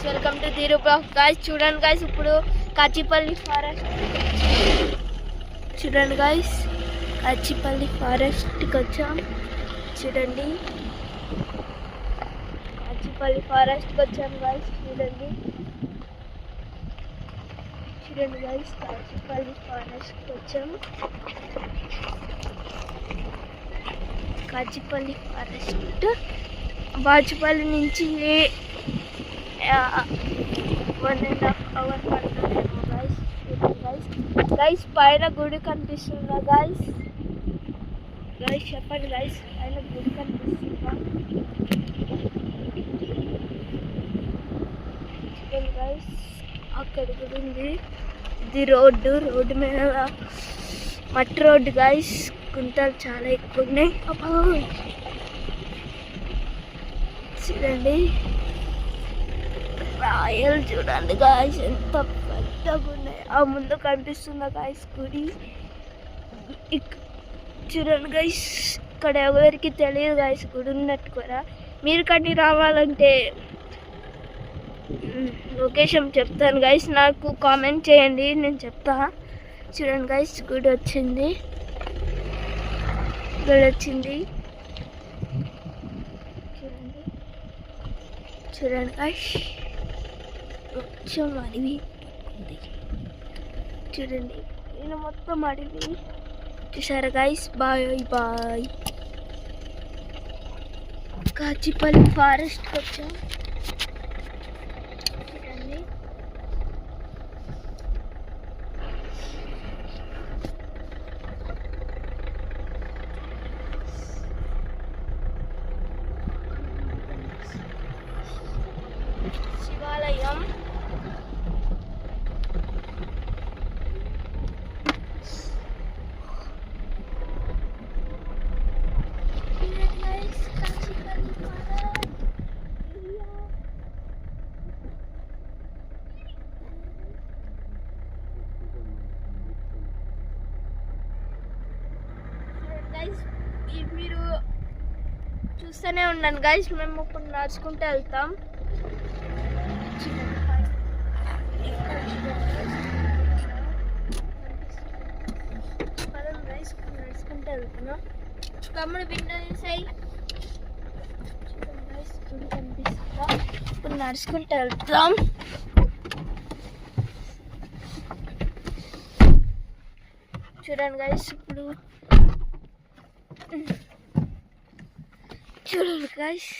Welcome to Dheeru blog guys. చూడండి guys, ఇప్పుడు Kachipalli forest చూడండి గాయ్స్, కాచిపల్లి ఫారెస్ట్కి వచ్చాం. చూడండి, కాచిపల్లి ఫారెస్ట్కి వచ్చాం గాయ్స్. చూడండి చూడండి గాయ్స్, కాచిపల్లి ఫారెస్ట్కి వచ్చాం. కాచిపల్లి ఫారెస్ట్ బాచుపల్లి నుంచి 1.5 hours పడుతుందేమో గాయ్స్. చూడండి గాయ్స్, గాయ్స్ పైన గుడి కనిపిస్తుందా గాయ్స్? గాయ్స్ చెప్పండి గాయ్స్, పైన గుడి కనిపిస్తుందా? చూడండి గాయ్స్, అక్కడ గుడి ఉంది. ఇది రోడ్డు మీద మట్టి రోడ్డు గాయ్స్. గుంతలు చాలా ఎక్కువ ఉన్నాయి. చూడండి రాయలు చూడండి గాయ్స్, ఎంత పెద్దగా ఉన్నాయి. ఆ ముందు కనిపిస్తుందా గాయ్స్ గుడి? చూడండి గాయ్స్, ఇక్కడ ఎవరికి తెలియదు గాయ్స్ గుడి ఉన్నట్టు కూడా. మీరు కానీ రావాలంటే లొకేషన్ చెప్తాను గాయ్స్, నాకు కామెంట్ చేయండి, నేను చెప్తా. చూడండి గాయ్స్, గుడి వచ్చింది. చూడండి గాయ్స్, మొత్తం అడవి ఉంది. చూడండి, నేను మొత్తం అడవి. చూసారా గాయ్స్? Bye bye. కాచిపల్లి ఫారెస్ట్కి వచ్చాం. చూడండి, శివాలయం. మీరు చూస్తూనే ఉండండి గైస్, మేము ఇప్పుడు నడుచుకుంటూ వెళ్తాం. నడుచుకుంటూ వెళ్తున్నాం. తమ్ముడు విండో తీసాయి. కనిపిస్తుందా? ఇప్పుడు నడుచుకుంటూ వెళ్తాం. చూడండి గైస్, చూడండి గైస్.